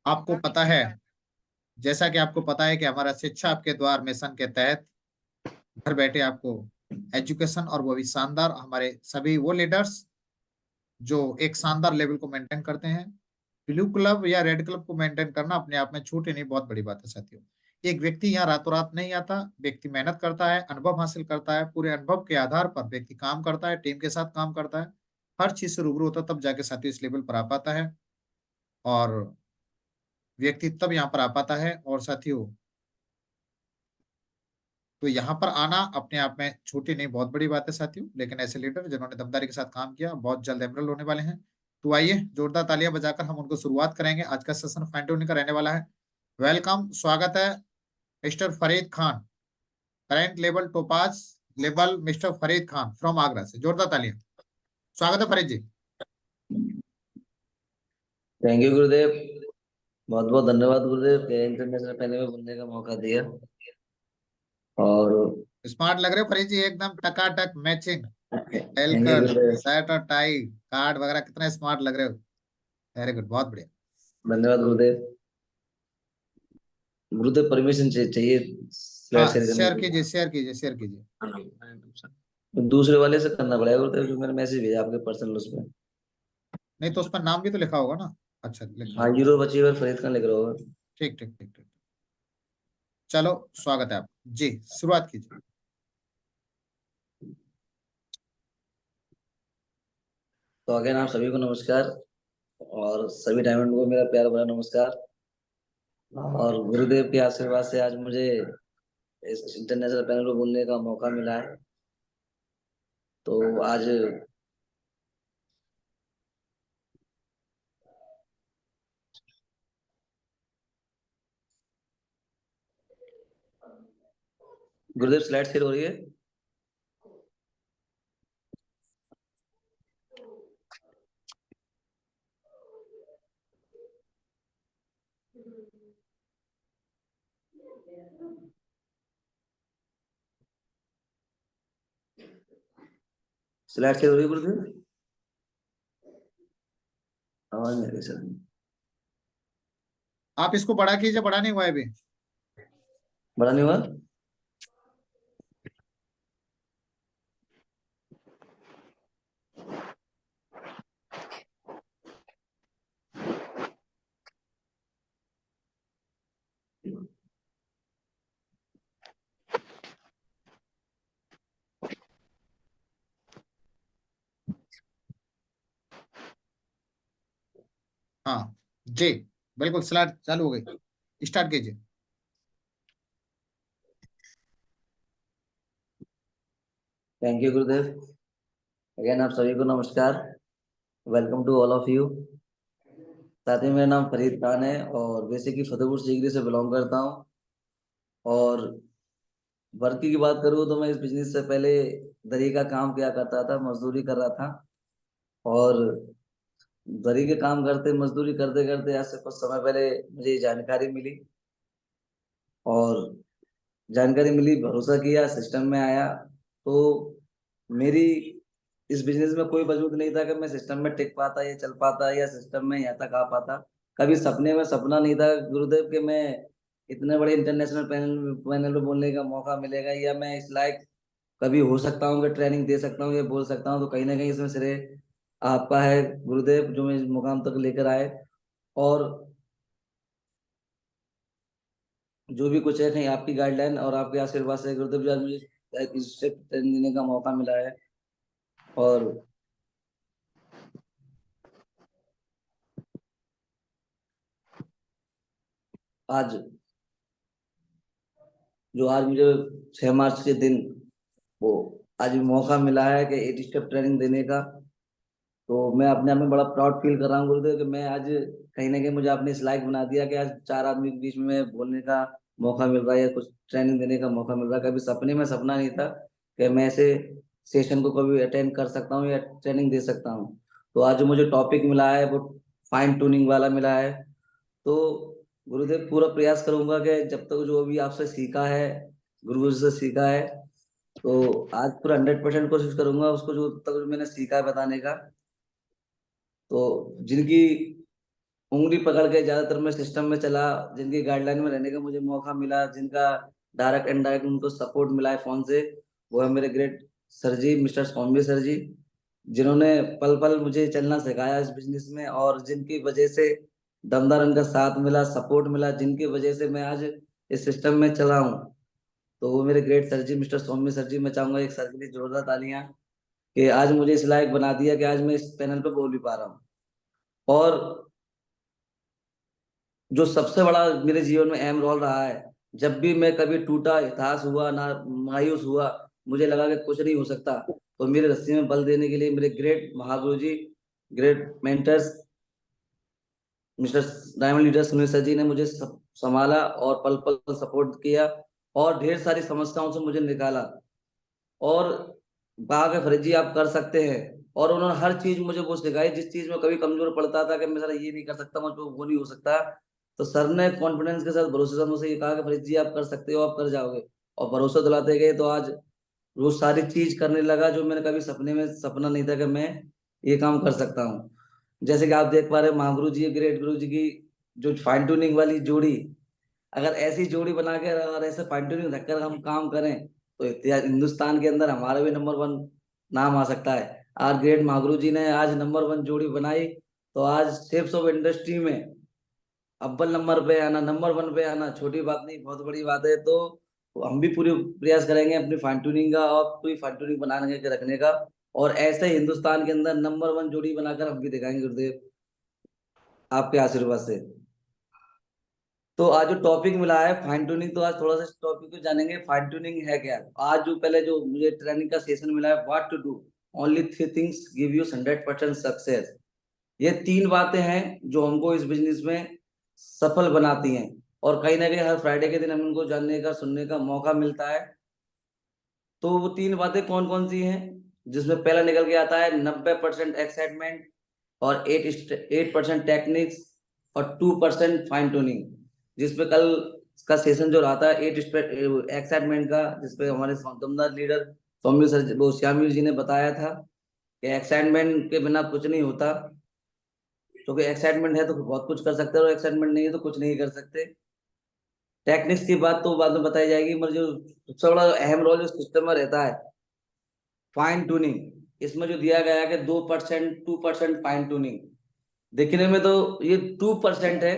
आपको पता है, जैसा कि आपको पता है कि हमारा शिक्षा आपके द्वार मिशन के तहत घर बैठे आपको एजुकेशन, और वो भी शानदार, हमारे सभी वो लीडर्स जो एक शानदार लेवल को मेंटेन करते हैं। ब्लू क्लब या रेड क्लब को मेंटेन करना अपने आप में छोटी नहीं, बहुत बड़ी बात है साथियों। एक व्यक्ति यहाँ रातों रात नहीं आता, व्यक्ति मेहनत करता है, अनुभव हासिल करता है, पूरे अनुभव के आधार पर व्यक्ति काम करता है, टीम के साथ काम करता है, हर चीज से रूबरू होता है, तब जाके साथियों इस लेवल पर आ पाता है। और व्यक्ति तब यहाँ पर आ पाता है। और साथियों, तो यहाँ पर आना अपने आप में छोटी नहीं, बहुत बड़ी बात है साथियों। लेकिन ऐसे लीडर जिन्होंने दमदारी के साथ काम किया बहुत जल्द एमरल होने वाले हैं। तो आइए जोरदार तालियां बजाकर हम उनको शुरुआत करेंगे। आज का सेशन फाइन ट्यूनिंग का रहने वाला है। वेलकम, स्वागत है mister Farid Khan, current level topaz level mister Farid Khan from Agra से। जोरदार तालियां, स्वागत है फरीद जी। थैंक यू गुरुदेव। बहुत बहुत धन्यवाद गुरुदेव के इंटरनेशनल पैनल में बोलने का मौका दिया। और स्मार्ट लग रहे हो फरीद जी, एकदम टकाटक matching, thank you Elgar Gurudev. Shirt और टाई कार्ड वगैरह, कितना स्मार्ट लग रहे हो। वेरी गुड, बहुत बढ़िया। धन्यवाद गुरुदेव। गुरुदेव परमिशन चाहिए स्लाइड हाँ, शेयर करने शेयर के कीजिए, शेयर कीजिए, शेयर कीजिए। लिए। दूसरे वाले से करना पड़ेगा गुरुदेव, जो मैंने मैसेज भेजा आपके पर्सनल उसमें। नहीं तो उस पर नाम भी तो लिखा होगा ना। अच्छा, लिखा हाँ, होगा। यूरो बची हुई फरीद खान लिख रहा होगा। ठीक ठीक ठीक ठीक। चलो, स्वागत है आप जी, शुरुआत कीजिए। तो अगेन आप सभी को नमस्कार, और सभी डायमंड को मेरा प्यार भरा नमस्कार। और गुरुदेव के आशीर्वाद से आज मुझे इस इंटरनेशनल पैनल में बोलने का मौका मिला है। तो आज गुरुदेव स्लाइड शेयर हो रही है। स्लाइड शेयर हो रही है गुरुदेव, आवाज नहीं आ रही सर। आप इसको बड़ा कीजिए, बड़ा नहीं हुआ है अभी। बड़ा नहीं हुआ। हाँ जी, बिल्कुल स्लाइड चालू हो गई, स्टार्ट कीजिए। Thank you Gurudev. अगेन आप सभी को नमस्कार। Welcome to all of you. साथ ही मेरा नाम फरीद खान है, और बेसिकली फतेहपुर सीकरी से बिलोंग करता हूँ। और वर्क की बात करूँ तो मैं इस बिजनेस से पहले दरी का काम किया करता था, मजदूरी कर रहा था। और दरी के काम करते मजदूरी करते करते आज से कुछ समय पहले मुझे ये जानकारी मिली। और जानकारी मिली, भरोसा किया, सिस्टम में आया। तो मेरी इस बिजनेस में कोई वजूद नहीं था कि मैं सिस्टम में टिक पाता या चल पाता या सिस्टम में यहाँ तक आ पाता। कभी सपने में सपना नहीं था गुरुदेव कि मैं इतने बड़े इंटरनेशनल पैनल में बोलने का मौका मिलेगा, या मैं इस लायक कभी हो सकता हूँ कि ट्रेनिंग दे सकता हूँ या बोल सकता हूँ। तो कहीं ना कहीं इसमें श्रेय आपका है गुरुदेव, जो मैं इस मुकाम तक लेकर आए। और जो भी कुछ है, कहीं आपकी गाइडलाइन और आपके आशीर्वाद से गुरुदेव जी आज मुझे इस ट्रेनिंग देने का मौका मिला है। और आज आज मुझे 6 मार्च के दिन वो आज मौका मिला है कि 8 स्टेप ट्रेनिंग देने का। तो मैं अपने आप में बड़ा प्राउड फील कर रहा हूँ गुरुदेव कि मैं आज कहीं ना कहीं मुझे आपने इस लायक बना दिया कि आज 4 आदमी के बीच में बोलने का मौका मिल रहा है या कुछ ट्रेनिंग देने का मौका मिल रहा है। कभी सपने में सपना नहीं था कि मैं ऐसे सेशन को कभी अटेंड कर सकता हूँ या ट्रेनिंग दे सकता हूँ। तो आज जो मुझे टॉपिक मिला है वो फाइन ट्यूनिंग वाला मिला है। तो गुरुदेव पूरा प्रयास करूंगा कि जब तक जो भी आपसे सीखा है, गुरु जी से सीखा है, तो आज पूरा 100% कोशिश करूंगा उसको जो तक जो मैंने सीखा है बताने का। तो जिनकी उंगली पकड़ के ज्यादातर मैं सिस्टम में चला, जिनकी गाइडलाइन में रहने का मुझे मौका मिला, जिनका डायरेक्ट इनडायरेक्ट उनको सपोर्ट मिला है फोन से, वो है मेरे ग्रेट सर जी, मिस्टर सौम्य सर जी, जिन्होंने पल पल मुझे चलना सिखाया इस बिजनेस में, और जिनकी वजह से दमदार उनका साथ मिला, सपोर्ट मिला, जिनकी वजह से मैं आज इस सिस्टम में चला हूँ। तो वो मेरे ग्रेट सर जी, मिस्टर सौम्य सर जी, मैं चाहूंगा एक सर के लिए जोरदार तालियां, कि आज मुझे इस लायक बना दिया कि आज मैं इस पैनल पे बोल भी पा रहा हूँ। और जो सबसे बड़ा मेरे जीवन में अहम रोल रहा है, जब भी मैं कभी टूटा, हताश हुआ, ना मायूस हुआ, मुझे लगा कि कुछ नहीं हो सकता, तो मेरे रस्सी में बल देने के लिए मेरे ग्रेट महागुरु जी, great mentors mister diamond leader Sunil sir ji ने मुझे संभाला और पल पल सपोर्ट किया, और ढेर सारी समस्याओं से मुझे निकाला, और कहा कि फरीद जी आप कर सकते हैं। और उन्होंने हर चीज मुझे वो सिखाई, जिस चीज में कभी कमजोर पड़ता था कि मैं सर ये नहीं कर सकता, मुझ पर वो नहीं हो सकता, तो सर ने कॉन्फिडेंस के साथ, भरोसे से मुझसे ये कहा कि फरीद जी आप कर सकते हो, आप कर जाओगे, और भरोसा दिलाते गए, तो आज वो सारी चीज करने लगा जो मैंने कभी सपने में सपना नहीं था कि मैं ये काम कर सकता हूँ। जैसे कि आप देख पा रहे हैं, महागुरु जी, ग्रेट गुरु जी की जो फाइन ट्यूनिंग वाली जोड़ी, अगर ऐसी जोड़ी बना के और ऐसे फाइन ट्यूनिंग रखकर हम काम करें, तो इतिहास हिंदुस्तान के अंदर हमारा भी नंबर वन नाम आ सकता है। आज ग्रेट महागुरु जी ने आज नंबर वन जोड़ी बनाई, तो आज शेप्स ऑफ इंडस्ट्री में अव्वल नंबर पे आना, नंबर वन पे आना छोटी बात नहीं, बहुत बड़ी बात है। तो हम भी पूरी प्रयास करेंगे अपनी फाइन ट्यूनिंग का, और पूरी फाइन ट्यूनिंग बनाने के रखने का, और ऐसे ही हिंदुस्तान के अंदर नंबर वन जोड़ी बनाकर हम भी दिखाएंगे गुरुदेव, आपके आशीर्वाद से। तो आज जो टॉपिक मिला है फाइन ट्यूनिंग, तो आज थोड़ा सा टॉपिक को जानेंगे, फाइन ट्यूनिंग है क्या। आज जो पहले जो मुझे ट्रेनिंग का सेशन मिला है, what to do, only three things give you 100% success. ये तीन बातें हैं जो हमको इस बिजनेस में सफल बनाती हैं, और कहीं ना कहीं हर फ्राइडे के दिन हम उनको जानने का, सुनने का मौका मिलता है। तो वो तीन बातें कौन कौन सी हैं, जिसमें पहला निकल के आता है 90% एक्साइटमेंट, और 8% टेक्निक्स, और 2% फाइन ट्यूनिंग। जिसपे कल का सेशन जो रहा था 8 एक्साइटमेंट का, जिसपे हमारे दमदार लीडर सौम्य सर, वो श्यामवीर जी ने बताया था कि एक्साइटमेंट के बिना कुछ नहीं होता, क्योंकि एक्साइटमेंट है तो बहुत कुछ कर सकते हैं, और एक्साइटमेंट नहीं है तो कुछ नहीं कर सकते। टेक्निक्स की बात तो बाद में बताई जाएगी, मगर जो सबसे बड़ा अहम रोल जो सिस्टम में रहता है, फाइन ट्यूनिंग, इसमें जो दिया गया है कि 2% फाइन ट्यूनिंग, देखने में तो ये 2% है,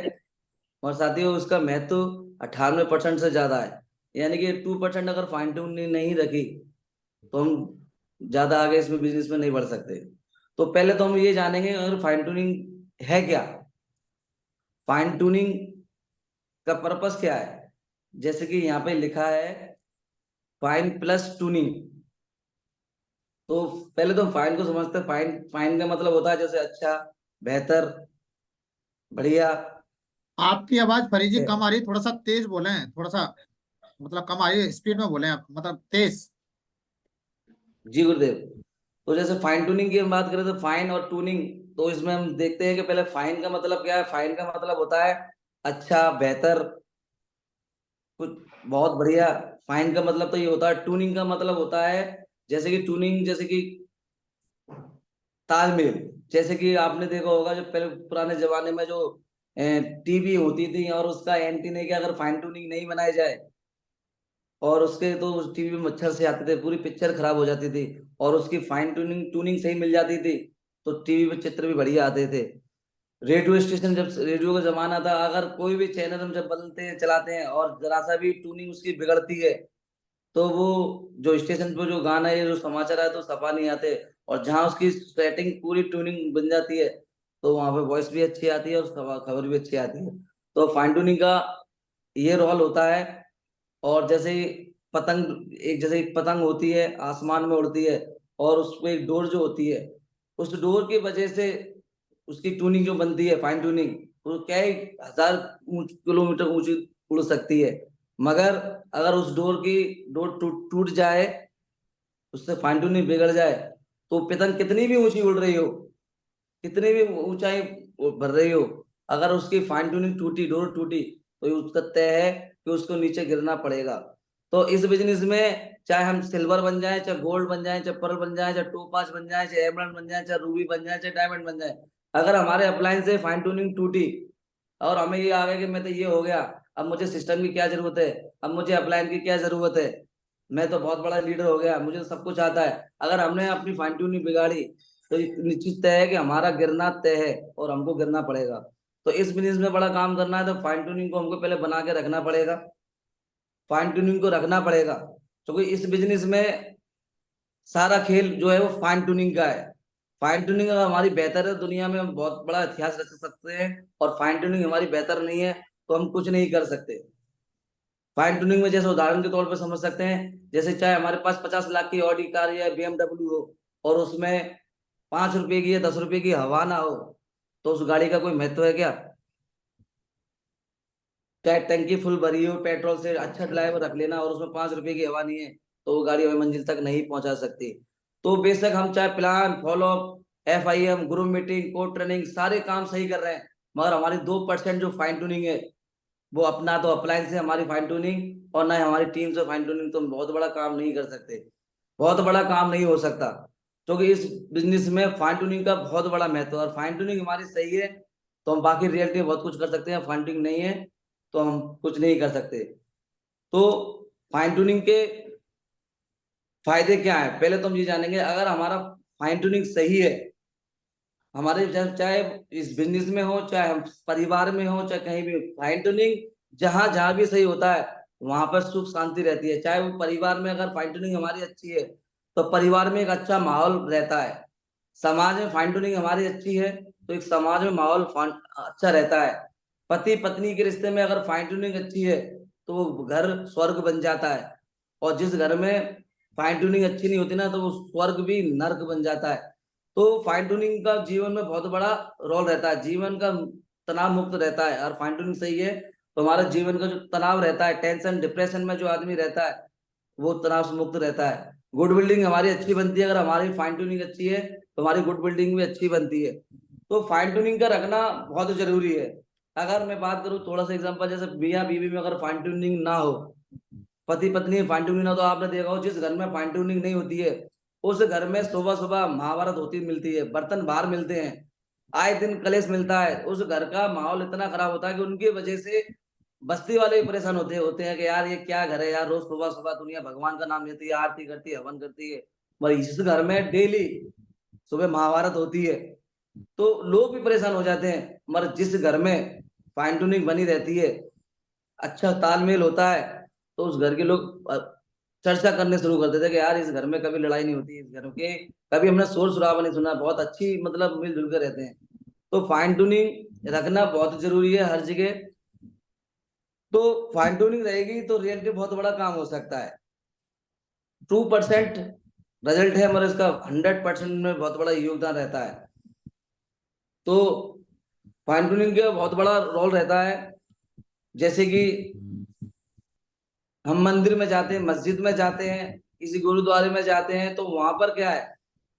और साथियों उसका महत्व 98% से ज्यादा है। यानी कि 2% अगर फाइन ट्यूनिंग नहीं रखी, तो हम ज्यादा आगे इसमें बिजनेस में नहीं बढ़ सकते। तो पहले तो हम ये जानेंगे अगर फाइन ट्यूनिंग है क्या, फाइन ट्यूनिंग का पर्पस क्या है। जैसे कि यहाँ पे लिखा है फाइन प्लस ट्यूनिंग। तो पहले तो हम फाइन को समझते हैं, फाइन फाइन का मतलब होता है जैसे अच्छा, बेहतर, बढ़िया। आपकी आवाज फरीद जी है। कम आ रही है, थोड़ा सा तेज बोले, थोड़ा सा मतलब कम आ रही है, स्पीड में बोले आप, मतलब तेज। जी गुरुदेव। तो जैसे फाइन ट्यूनिंग की हम बात करें, तो फाइन और ट्यूनिंग, तो इसमें हम देखते हैं कि पहले फाइन का मतलब क्या है। फाइन का मतलब होता है अच्छा, बेहतर, कुछ बहुत बढ़िया। फाइन का मतलब तो ये होता है। ट्यूनिंग का मतलब होता है जैसे कि ट्यूनिंग, जैसे कि तालमेल। जैसे कि आपने देखा होगा जो पहले पुराने जमाने में जो टीवी होती थी, और उसका एंटीने की अगर फाइन ट्यूनिंग नहीं बनाई जाए, और उसके तो उस टीवी में मच्छर से आते थे, पूरी पिक्चर खराब हो जाती थी। और उसकी फाइन ट्यूनिंग ट्यूनिंग सही मिल जाती थी, तो टीवी पे चित्र भी बढ़िया आते थे। रेडियो स्टेशन, जब रेडियो का जमाना था, अगर कोई भी चैनल हम जब बदलते हैं, चलाते हैं, और जरा सा भी ट्यूनिंग उसकी बिगड़ती है, तो वो जो स्टेशन पे जो गाना है, जो समाचार है, तो सफा नहीं आते। और जहाँ उसकी सेटिंग पूरी ट्यूनिंग बन जाती है, तो वहां पे वॉइस भी अच्छी आती है, और खबर भी अच्छी आती है। तो फाइन ट्यूनिंग का ये रोल होता है। और जैसे पतंग, एक जैसे एक पतंग होती है, आसमान में उड़ती है, और उस पे एक डोर जो होती है, उस डोर की वजह से उसकी ट्यूनिंग जो बनती है, फाइन ट्यूनिंग, वो क्या है, 1000 किलोमीटर ऊंची उड़ सकती है। मगर अगर उस डोर टूट जाए, उससे फाइन ट्यूनिंग बिगड़ जाए, तो पतंग कितनी भी ऊंची उड़ रही हो, कितनी भी ऊंचाई भर रही हो, अगर उसकी फाइन ट्यूनिंग टूटी, डोर टूटी, तो ये उसका तय है कि उसको नीचे गिरना पड़ेगा। तो इस बिजनेस में चाहे हम सिल्वर बन जाए, चाहे गोल्ड बन जाए, चाहे पर्ल बन जाए, चाहे टोपाज बन जाए, चाहे एमराल्ड बन जाए, चाहे रूबी बन जाए, चाहे डायमंड बन जाए, अगर हमारे अपलायंस से फाइन ट्यूनिंग टूटी, और हमें ये आ गया कि मैं तो ये हो गया, अब मुझे सिस्टम की क्या जरूरत है, अब मुझे अपलाइन की क्या जरूरत है, मैं तो बहुत बड़ा लीडर हो गया, मुझे तो सब कुछ आता है। अगर हमने अपनी फाइन ट्यूनिंग बिगाड़ी तो ये निश्चित तय है कि हमारा गिरना तय है और हमको गिरना पड़ेगा। तो इस बिजनेस में बड़ा काम करना है तो फाइन ट्यूनिंग को हमको पहले बना के रखना पड़ेगा, फाइन ट्यूनिंग को रखना पड़ेगा, क्योंकि इस बिजनेस में सारा खेल जो है वो फाइन ट्यूनिंग का है। फाइन ट्यूनिंग अगर हमारी बेहतर है दुनिया में हम बहुत बड़ा इतिहास रच सकते हैं, और फाइन ट्यूनिंग हमारी बेहतर नहीं है तो हम कुछ नहीं कर सकते। फाइन ट्यूनिंग में जैसे उदाहरण के तौर पर समझ सकते हैं, जैसे चाहे हमारे पास 50 लाख की ऑडी कार या BMW हो और उसमें 5 रुपए की या 10 रुपए की हवा ना हो, तो उस गाड़ी का कोई महत्व है क्या? चाहे टंकी फुल भरी हो पेट्रोल से, अच्छा ड्राइवर रख लेना और उसमें 5 रुपए की हवा नहीं है, तो वो गाड़ी हमें मंजिल तक नहीं पहुंचा सकती। तो बेशक हम चाहे plan follow, FIM, group meeting, code training, सारे काम सही कर रहे हैं, मगर हमारी 2% जो फाइन ट्यूनिंग है वो अपना तो अप्लायंस से हमारी फाइन ट्यूनिंग और ना ही हमारी टीम से फाइन ट्यूनिंग, तो हम बहुत बड़ा काम नहीं कर सकते, बहुत बड़ा काम नहीं हो सकता। क्योंकि इस बिजनेस में फाइन ट्यूनिंग का बहुत बड़ा महत्व है, और फाइन ट्यूनिंग हमारी सही है तो हम बाकी रियलिटी में बहुत कुछ कर सकते हैं, फाइन ट्यूनिंग नहीं है तो हम कुछ नहीं कर सकते। तो फाइन ट्यूनिंग के फायदे क्या है, पहले तो हम ये जानेंगे। अगर हमारा फाइन ट्यूनिंग सही है, हमारे चाहे इस बिजनेस में हो, चाहे हम परिवार में हो, चाहे कहीं भी, फाइन ट्यूनिंग जहां जहां भी सही होता है वहां पर सुख शांति रहती है। चाहे वो परिवार में अगर फाइन ट्यूनिंग हमारी अच्छी है तो परिवार में एक अच्छा माहौल रहता है, समाज में फाइन ट्यूनिंग हमारी अच्छी है तो एक समाज में माहौल अच्छा रहता है। पति पत्नी के रिश्ते में अगर फाइन ट्यूनिंग अच्छी है तो वो घर स्वर्ग बन जाता है, और जिस घर में फाइन ट्यूनिंग अच्छी नहीं होती ना तो वो स्वर्ग भी नर्क बन जाता है। तो फाइन ट्यूनिंग का जीवन में बहुत बड़ा रोल रहता है, जीवन का तनाव मुक्त रहता है, और फाइन ट्यूनिंग सही है तो हमारे जीवन का जो तनाव रहता है, टेंशन डिप्रेशन में जो आदमी रहता है वो तनाव से मुक्त रहता है। गुड बिल्डिंग हमारी अच्छी बनती है, अगर हमारी फाइन ट्यूनिंग अच्छी है तो हमारी गुड बिल्डिंग भी अच्छी बनती है। तो फाइन ट्यूनिंग का रखना बहुत जरूरी है। अगर मैं बात करूँ थोड़ा सा एग्जांपल, जैसे मियाँ बीवी में अगर फाइन ट्यूनिंग ना हो, पति पत्नी में फाइन ट्यूनिंग ना हो, तो आपने देखा हो जिस घर में फाइन ट्यूनिंग नहीं होती है उस घर में सुबह सुबह महाभारत होती मिलती है, बर्तन बाहर मिलते हैं, आए दिन कलेश मिलता है, उस घर का माहौल इतना खराब होता है कि उनकी वजह से बस्ती वाले भी परेशान होते होते हैं कि यार ये क्या घर है यार, रोज सुबह सुबह दुनिया भगवान का नाम लेती है, आरती करती है, हवन करती है, पर इस घर में डेली सुबह महाभारत होती है, तो लोग भी परेशान हो जाते हैं। मगर जिस घर में फाइन ट्यूनिंग बनी रहती है, अच्छा तालमेल होता है, तो उस घर के लोग चर्चा करने शुरू कर देते हैं कि यार इस घर में कभी लड़ाई नहीं होती, इस घर के कभी हमने शोर शराबा नहीं सुना, बहुत अच्छी मतलब मिलजुल कर रहते हैं। तो फाइन ट्यूनिंग रखना बहुत जरूरी है हर जगह। तो फाइन ट्यूनिंग रहेगी तो रियलिटी बहुत बड़ा काम हो सकता है। 2% रिजल्ट है मगर इसका 100% में बहुत बड़ा योगदान रहता है। तो फाइन ट्यूनिंग का बहुत बड़ा रोल रहता है। जैसे कि हम मंदिर में जाते हैं, मस्जिद में जाते हैं, किसी गुरुद्वारे में जाते हैं, तो वहां पर क्या है,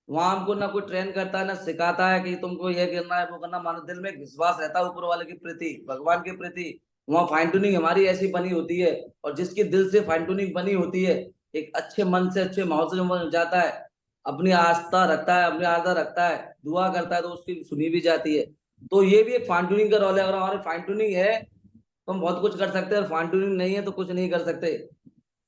वहां हमको ना कोई ट्रेन करता है ना सिखाता है कि तुमको ये करना है वो करना, मानो दिल में एक विश्वास रहता है ऊपर वाले के प्रति, भगवान के प्रति। वहां फाइन ट्यूनिंग हमारी ऐसी बनी होती है, और जिसकी दिल से फाइन ट्यूनिंग बनी होती है, एक अच्छे मन से अच्छे माहौल से जो जाता है, अपनी आस्था रखता है, अपनी आस्था रखता है, दुआ करता है तो उसकी सुनी भी जाती है। तो ये भी एक फाइन ट्यूनिंग का रोल है। अगर हमारी फाइन ट्यूनिंग है तो हम बहुत कुछ कर सकते हैं, और फाइन ट्यूनिंग नहीं है तो कुछ नहीं कर सकते।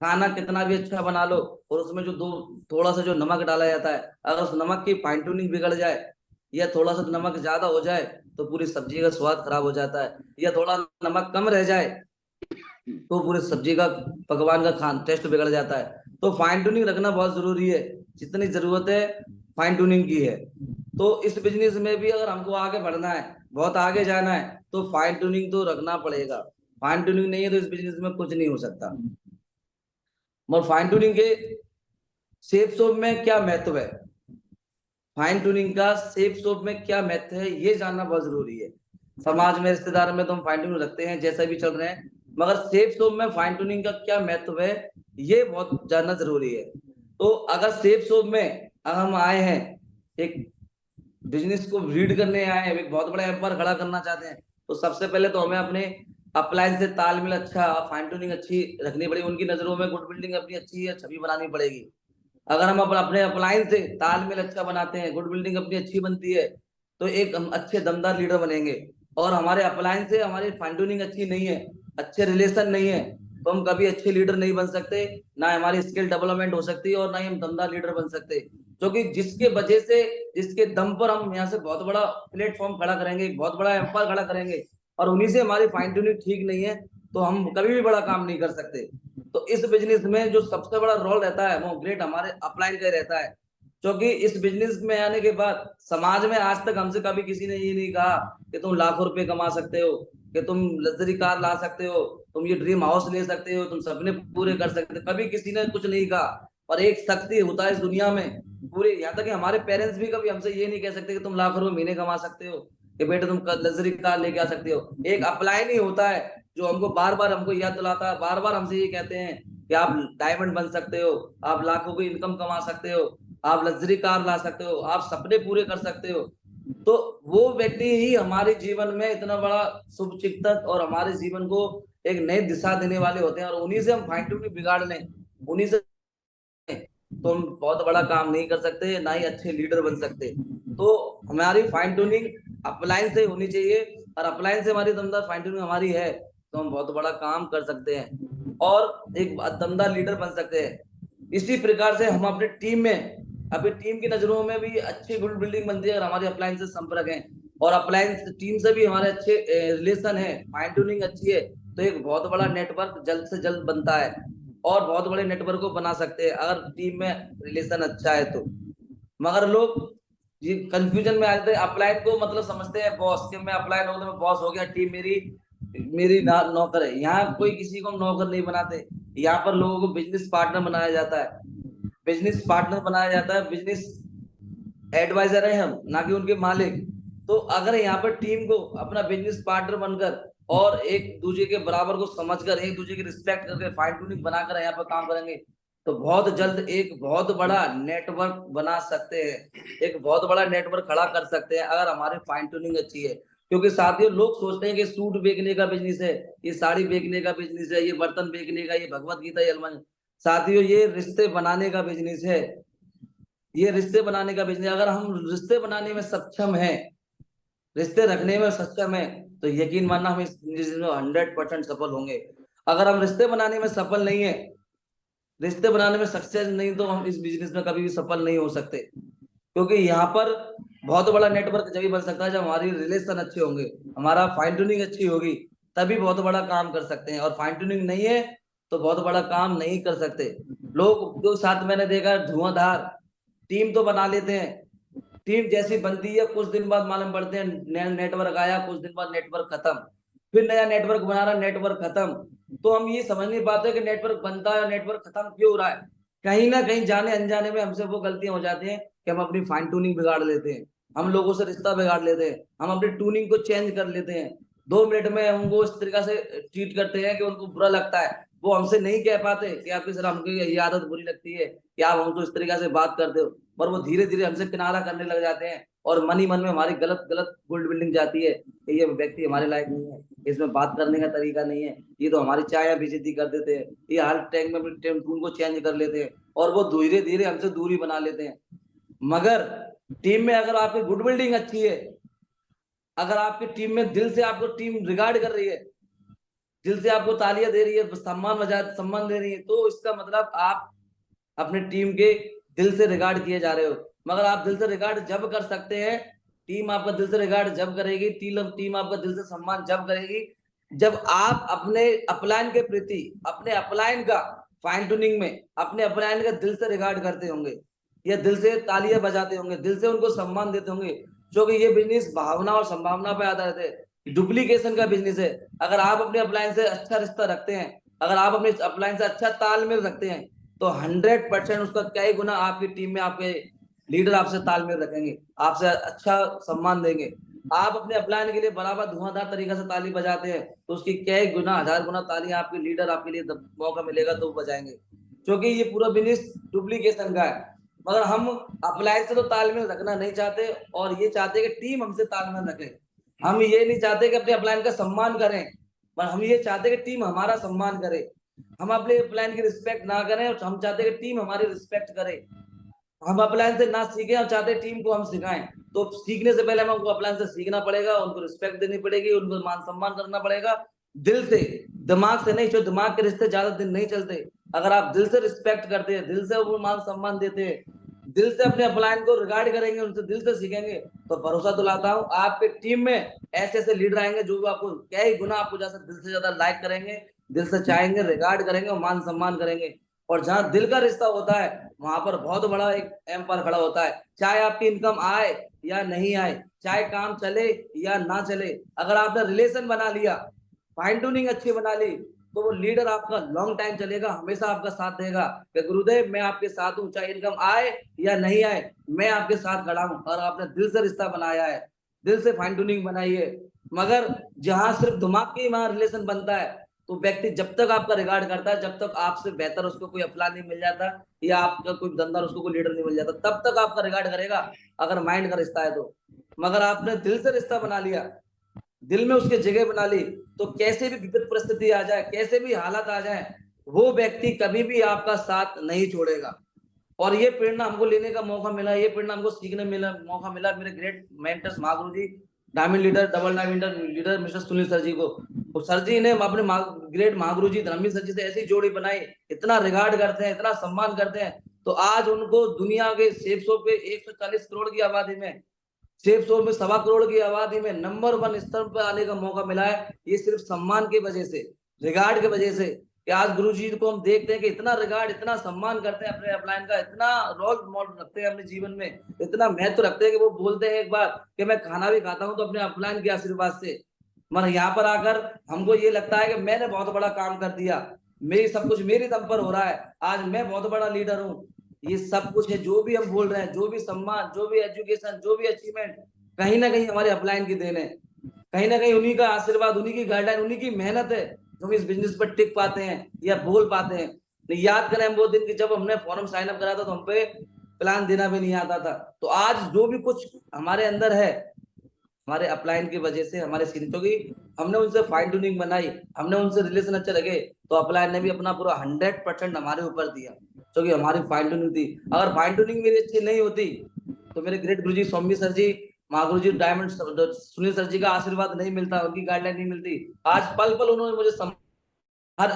खाना कितना भी अच्छा बना लो और उसमें जो दो थोड़ा सा जो नमक डाला जाता है, अगर उस नमक की फाइन ट्यूनिंग बिगड़ जाए या थोड़ा सा नमक ज्यादा हो जाए तो पूरी सब्जी का स्वाद खराब हो जाता है, या थोड़ा नमक कम रह जाए तो पूरी सब्जी का पकवान का खान टेस्ट बिगड़ जाता है। तो फाइन ट्यूनिंग रखना बहुत जरूरी है, जितनी जरूरत है फाइन ट्यूनिंग की है। तो इस बिजनेस में भी अगर हमको आगे बढ़ना है, बहुत आगे जाना है, तो फाइन ट्यूनिंग तो रखना पड़ेगा। फाइन ट्यूनिंग नहीं है तो इस बिजनेस में कुछ नहीं हो सकता। और फाइन ट्यूनिंग के शेप शॉप में क्या महत्व है, फाइन ट्यूनिंग का शेप शॉप में क्या महत्व है ये जानना बहुत जरूरी है। समाज में रिश्तेदार में तो हम फाइन ट्यूनिंग रखते हैं जैसा भी चल रहे हैं, मगर शेप शॉप में फाइन ट्यूनिंग का क्या महत्व है ये बहुत जानना जरूरी है। तो अगर शेप शॉप में अगर हम आए हैं, एक बिजनेस को रीड करने आए हैं, एक बहुत बड़ा एम्पायर खड़ा करना चाहते हैं, तो सबसे पहले तो हमें अपने अप्लायंस से तालमेल अच्छा, फाइन ट्यूनिंग अच्छी रखनी पड़ेगी, उनकी नजरों में गुड बिल्डिंग अपनी अच्छी है छवि बनानी पड़ेगी। अगर हम अपने अप्लायंस से तालमेल अच्छा बनाते हैं, गुड बिल्डिंग अपनी अच्छी बनती है, तो एक हम अच्छे दमदार लीडर बनेंगे। और हमारे अप्लायंस से हमारी फाइन ट्यूनिंग अच्छी नहीं है, अच्छे रिलेशन नहीं है, तो हम कभी अच्छे लीडर नहीं बन सकते, ना हमारी स्किल डेवलपमेंट हो सकती है और ना ही हम दमदार लीडर बन सकते। क्योंकि जिसके वजह से, जिसके दम पर हम यहाँ से बहुत बड़ा प्लेटफॉर्म खड़ा करेंगे, बहुत बड़ा एम्पायर खड़ा करेंगे, और उन्हीं से हमारी फाइन ट्यूनिंग ठीक नहीं है, तो हम कभी भी बड़ा काम नहीं कर सकते। तो इस बिजनेस में जो सबसे बड़ा रोल रहता है वो ग्रेट हमारे अपलाइन का रहता है। क्योंकि इस बिजनेस में आने के बाद समाज में आज तक हमसे कभी किसी ने ये नहीं कहा कि तुम लाखों रुपए कमा सकते हो, कि तुम लग्जरी कार ला सकते हो, तुम ये ड्रीम हाउस ले सकते हो, तुम सपने पूरे कर सकते हो, कभी किसी ने कुछ नहीं कहा। और एक शक्ति होता है इस दुनिया में पूरे, यहाँ तक कि हमारे पेरेंट्स भी कभी हमसे ये नहीं कह सकते कि तुम लाखों रुपए महीने कमा सकते हो, कि बेटे तुम लग्जरी कार लेके आ सकते हो। एक अपलाइन ही होता है जो हमको बार बार हमको याद दिलाता है, बार बार हमसे ये कहते हैं कि आप डायमंड बन सकते हो, आप लाखों की इनकम कमा सकते हो, आप लग्जरी कार ला सकते हो, आप सपने पूरे कर सकते हो। तो वो व्यक्ति ही हमारे जीवन में इतना बड़ा शुभ चिंतक और हमारे जीवन को एक नई दिशा देने वाले होते हैं, और उन्हीं से हम फाइन ट्यूनिंग बिगाड़ लें, उन्हीं से तो हम बहुत बड़ा काम नहीं कर सकते, ना ही अच्छे लीडर बन सकते। तो हमारी फाइन ट्यूनिंग अपलाइन से होनी चाहिए, और अपलाइन से हमारी दमदार फाइन ट्यूनिंग हमारी है तो हम बहुत बड़ा काम कर सकते हैं और एक दमदार लीडर बन सकते हैं। इसी प्रकार से हम अपने टीम में, अपनी टीम की नजरों में भी अच्छी गुड बिल्डिंग बनती है अगर हमारे अप्लायंस से संपर्क है, और अप्लायंस टीम से भी हमारे अच्छे रिलेशन है, फाइन ट्यूनिंग अच्छी है, तो एक बहुत बड़ा नेटवर्क जल्द से जल्द बनता है, और बहुत बड़े नेटवर्क को बना सकते हैं अगर टीम में रिलेशन अच्छा है तो। मगर लोग ये कंफ्यूजन में आ जाते हैं, अप्लायन को मतलब समझते हैं बॉस, कि मैं अप्लायन हो तो मैं बॉस हो गया, टीम मेरी मेरी नौकर है। यहाँ कोई किसी को नौकर नहीं बनाते, यहाँ पर लोगों को बिजनेस पार्टनर बनाया जाता है, बिजनेस पार्टनर बनाया जाता है, बिजनेस एडवाइजर है हम, ना कि उनके मालिक। तो अगर यहाँ पर टीम को अपना बिजनेस पार्टनर बनकर और एक दूसरे के बराबर को समझकर, एक दूसरे की रिस्पेक्ट करके फाइन ट्यूनिंग बनाकर यहाँ पर काम करेंगे, तो बहुत जल्द एक बहुत बड़ा नेटवर्क बना सकते हैं, एक बहुत बड़ा नेटवर्क खड़ा कर सकते हैं अगर हमारी फाइन ट्यूनिंग अच्छी है। क्योंकि साथियों, लोग सोचते हैं कि सूट बेचने का बिजनेस है, ये साड़ी बेचने का बिजनेस है, ये बर्तन बेचने का, ये भगवत गीता, ये हनुमान। साथियों, ये रिश्ते बनाने का बिजनेस है, ये रिश्ते बनाने का बिजनेस। अगर हम रिश्ते बनाने में सक्षम हैं, रिश्ते रखने में सक्षम है, तो यकीन मानना हम इस बिजनेस में 100% सफल होंगे। अगर हम रिश्ते बनाने में सफल नहीं है, रिश्ते बनाने में सक्सेस नहीं, तो हम इस बिजनेस में कभी भी सफल नहीं हो सकते। क्योंकि यहाँ पर बहुत बड़ा नेटवर्क जब बन सकता है जब हमारी रिलेशन अच्छे होंगे, हमारा फाइन ट्यूनिंग अच्छी होगी, तभी बहुत बड़ा काम कर सकते हैं। और फाइन ट्यूनिंग नहीं है तो बहुत बड़ा काम नहीं कर सकते। लोग जो साथ मैंने देखा धुआंधार टीम तो बना लेते हैं, टीम जैसी बनती है कुछ दिन बाद मालूम पड़ते हैं नया नेटवर्क आया, कुछ दिन बाद नेटवर्क खत्म, फिर नया नेटवर्क बना रहा, नेटवर्क खत्म। तो हम ये समझ नहीं पाते कि नेटवर्क बनता है, नेटवर्क खत्म क्यों हो रहा है। कहीं ना कहीं जाने अनजाने में हमसे वो गलतियां हो जाती हैं कि हम अपनी फाइन ट्यूनिंग बिगाड़ लेते हैं, हम लोगों से रिश्ता बिगाड़ लेते हैं, हम अपनी ट्यूनिंग को चेंज कर लेते हैं। 2 मिनट में हमको इस तरीका से ट्रीट करते हैं कि उनको बुरा लगता है। वो हमसे नहीं कह पाते कि आपकी सर हमको ये आदत बुरी लगती है कि आप हमको इस तरीका से बात करते हो, पर वो धीरे धीरे हमसे किनारा करने लग जाते हैं, और मन ही मन में हमारी गलत गलत गुड बिल्डिंग जाती है कि ये व्यक्ति हमारे लायक नहीं है, इसमें बात करने का तरीका नहीं है, ये तो हमारी चाय बेइज्जती कर देते हैं, ये हर टाइम में अपने टून को चेंज कर लेते हैं, और वो धीरे धीरे हमसे दूरी बना लेते हैं। मगर टीम में अगर आपकी गुड बिल्डिंग अच्छी है, अगर आपकी टीम में दिल से आपको टीम रिगार्ड कर रही है, दिल से आपको तालियां दे रही है, सम्मान दे रही है, तो इसका मतलब आप अपने टीम के दिल से रिगार्ड किए जा रहे हो। मगर आप दिल से रिगार्ड जब कर सकते हैं, टीम आपका दिल से रिगार्ड जब करेगी, टीम आपका दिल से सम्मान जब करेगी, जब आप अपने अपलायन के प्रति, अपने अपलायन का फाइन ट्यूनिंग में अपने अपलायन का दिल से रिगार्ड करते होंगे, या दिल से तालियां बजाते होंगे, दिल से उनको सम्मान देते होंगे। क्योंकि ये बिजनेस भावना और संभावना पर आधारित है, डुप्लीकेशन का बिजनेस है। अगर आप अपने अपलायन से अच्छा रिश्ता रखते हैं, अगर आप अपने अपलायन से अच्छा तालमेल रखते हैं, तो 100% उसका कई गुना आपकी टीम में आपके लीडर आपसे तालमेल रखेंगे, आपसे अच्छा सम्मान देंगे। आप अपने अपलायन के लिए बराबर धुआंधार तरीके से ताली बजाते हैं, तो उसकी कई गुना, 1000 गुना ताली आपके लीडर आपके लिए मौका मिलेगा तो बजाएंगे। क्योंकि ये पूरा बिजनेस डुप्लीकेशन का है। मगर हम अपलायन से तो तालमेल रखना नहीं चाहते, और ये चाहते हैं कि टीम हमसे तालमेल रखे। हम ये नहीं चाहते कि अपने अपलायन का सम्मान करें, पर हम ये चाहते हैं कि टीम हमारा सम्मान करे। हम अपने प्लान की रिस्पेक्ट ना करें, और हम चाहते हैं कि टीम हमारी रिस्पेक्ट करे। हम अपलाइन से ना सीखे, हम चाहते हैं टीम को हम सिखाएं। तो सीखने से पहले हमको अपलाइन से सीखना पड़ेगा, उनको रिस्पेक्ट देनी पड़ेगी, उनको मान सम्मान करना पड़ेगा दिल से, दिमाग से नहीं। जो दिमाग के रिश्ते ज्यादा दिन नहीं चलते। अगर आप दिल से रिस्पेक्ट करते हैं, दिल से वो मान सम्मान देते हैं, दिल से अपने अपलाइन को रिगार्ड करेंगे, उनसे दिल से सीखेंगे, तो भरोसा दिलाता हूँ आपके टीम में ऐसे ऐसे लीडर आएंगे जो आपको क्या ही गुना आपको जैसा दिल से ज्यादा लाइक करेंगे, दिल से चाहेंगे, रिगार्ड करेंगे और मान सम्मान करेंगे। और जहां दिल का रिश्ता होता है वहां पर बहुत बड़ा एक एम्पायर खड़ा होता है। चाहे आपकी इनकम आए या नहीं आए, चाहे काम चले या ना चले, अगर आपने रिलेशन बना लिया, फाइन ट्यूनिंग अच्छी बना ली, तो वो लीडर आपका लॉन्ग टाइम चलेगा, हमेशा आपका साथ देगा कि गुरुदेव मैं आपके साथ हूँ, चाहे इनकम आए या नहीं आए, मैं आपके साथ खड़ा हूँ। और आपने दिल से रिश्ता बनाया है, दिल से फाइन ट्यूनिंग बनाई है। मगर जहां सिर्फ दिमाग की वहां रिलेशन बनता है, तो व्यक्ति जब तक आपका रिगार्ड करता है, जब तक आपसे बेहतर उसको कोई अफला नहीं मिल जाता, या आपका कोई धंधा उसको कोई लीडर नहीं मिल जाता, तब तक आपका रिगार्ड करेगा, अगर माइंड का रिश्ता है तो। मगर आपने दिल से रिश्ता बना लिया, दिल में उसके जगह बना ली, तो कैसे भी विपरीत परिस्थिति आ जाए, कैसे भी हालात आ जाए, वो व्यक्ति कभी भी आपका साथ नहीं छोड़ेगा। और ये प्रेरणा हमको लेने का मौका मिला, ये प्रेरणा हमको सीखने मिला मौका मिला मेरे ग्रेट मेंटर्स महागुरु जी, diamond leader, double diamond leader mister Sunil sir ji को। तो सर जी ने अपने ग्रेट महागुरु जी धर्मवीर सर जी से ऐसी जोड़ी बनाई, इतना रिगार्ड करते हैं, इतना सम्मान करते हैं। तो आज उनको दुनिया के सेफ शो पे 140 करोड़ की आबादी में, सेफ शोर में 1.25 करोड़ की आबादी में नंबर 1 स्तर पर आने का मौका मिला है। ये सिर्फ सम्मान की वजह से, रिगार्ड की वजह से, कि आज गुरु जी को हम देखते हैं कि इतना रिगार्ड, इतना सम्मान करते हैं अपने अपलाइन का, इतना रोल मॉडल रखते हैं अपने जीवन में, इतना महत्व रखते हैं कि वो बोलते हैं एक बार कि मैं खाना भी खाता हूँ तो अपने अपलाइन के आशीर्वाद से। मगर यहाँ पर आकर हमको ये लगता है कि मैंने बहुत बड़ा काम कर दिया, मेरी सब कुछ मेरे दम पर हो रहा है, आज मैं बहुत बड़ा लीडर हूँ। ये सब कुछ है जो भी हम बोल रहे हैं, जो भी सम्मान, जो भी एजुकेशन, जो भी अचीवमेंट, कहीं ना कहीं हमारे अपलाइन की देन है। कहीं ना कहीं उन्हीं का आशीर्वाद, उन्हीं की गाइडलाइन, उन्हीं की मेहनत है जो हम इस बिजनेस पर टिक पाते हैं या बोल पाते हैं। नहीं, याद करें हम वो दिन की जब हमने फॉर्म साइन अप करा था तो हम पे प्लान देना भी नहीं आता था। तो आज जो भी कुछ हमारे अंदर है, हमारे अपलाइन की वजह से, हमारे सीनियरों की, हमने उनसे फाइन ट्यूनिंग बनाई, हमने उनसे रिलेशन अच्छे लगे, तो अपलाइन ने भी अपना पूरा 100% हमारे ऊपर दिया, क्योंकि हमारी फाइन ट्यूनिंग थी। अगर फाइन ट्यूनिंग मेरी अच्छी नहीं होती तो मेरे ग्रेट गुरु जी सौम्य सर जी, महागुरु जी डायमंड सुनील सर जी का आशीर्वाद नहीं मिलता, उनकी गाइडलाइन नहीं मिलती। आज पल पल उन्होंने मुझे हर